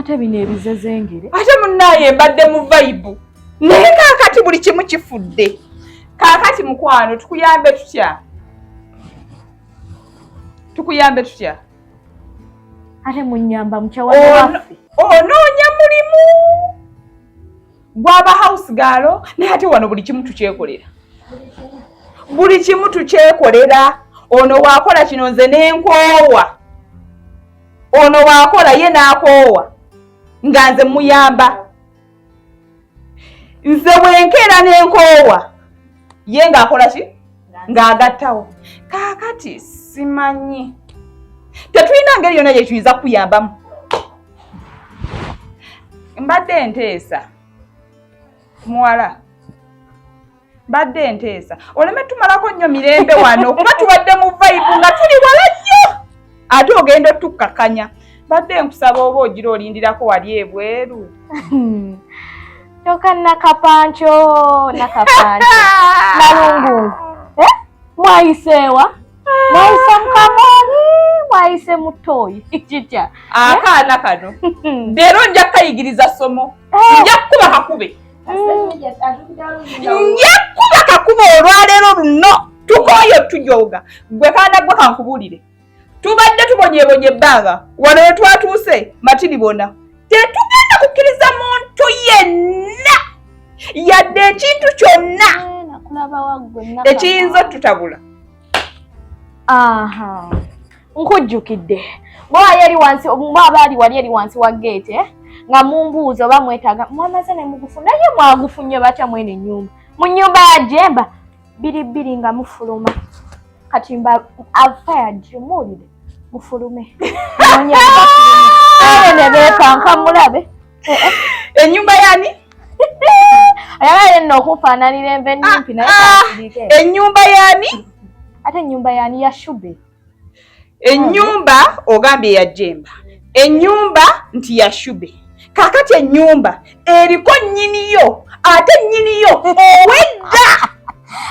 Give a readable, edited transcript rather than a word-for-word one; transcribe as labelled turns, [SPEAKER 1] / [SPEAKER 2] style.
[SPEAKER 1] ate bino ebizezengere
[SPEAKER 2] ate munnaye mbadde mu vibe naye kaakati buli kimu kifudde. Kaakati mukwano tukuyambe tutya? Tukuyambe tutya?
[SPEAKER 1] ate munyamba mukyawana waffe
[SPEAKER 2] onoonya mulimu gwaba house girl naye ate wano buli kimu tukyekolera. Buli kimu tukyekolera. Ono waakola kino nze n'enkoowa. Ono waakola ye n'akoowa nga nze muyamba. Nze bwenkeera n'enkoowa ye ng'akola ki? Ng'agattawo. Kaakati simanyi. Tetulina ngeri yonna gye tuyinza kuyambamu. Mbadde nteesa. Muwala. Mbadde nteesa. Oleme tumalako nnyo mirembe wano kuba tubadde mu vibe nga tuli wala nnyo. Ate ogenda otukkakanya. Mbadde nkusaba oba ogira olindirako wali ebweru.
[SPEAKER 1] Toka nakapancho. Nalungu. Mwaisewa? Mwaise mukamoni? Mwaise mutoyi? Chicha.
[SPEAKER 2] Akaana kano. Leero nja kayigiriza somo. Nja kuba kakube. Nja kuba kakube olwaleero luno. Tukoyo tujoga. Gwe kaana gwe kankubulire. Tubadde tubonyebonye ebbanga. Wano we twatuuse matiribona. Tetugenda kukkiriza muntu yenna yadde ekintu kyonna ekiyinza tutabula.
[SPEAKER 1] Aha. Nkujjukidde. Bwa yali wansi abaali wali yali wansi wa gate nga mumbuuza oba mwetaaga mwamaze ne mugufuna ye mwagufunye batya mwene nyumba. Mu nyumba ya Jemba biribiri nga mufuluma. Kati mba afaya jimulire mufulume. Mwenye ne bekanka mulabe.
[SPEAKER 2] Ennyumba yani?
[SPEAKER 1] Ayagala nno okufaananira enva ennimpi naye kaasirike.
[SPEAKER 2] Ennyumba yani?
[SPEAKER 1] Ate ennyumba yani ya Shube.
[SPEAKER 2] Ennyumba ogambye ya Jemba. Ennyumba nti ya Shube. Kaakati ennyumba eriko nnyiniyo ate nnyiniyo owedda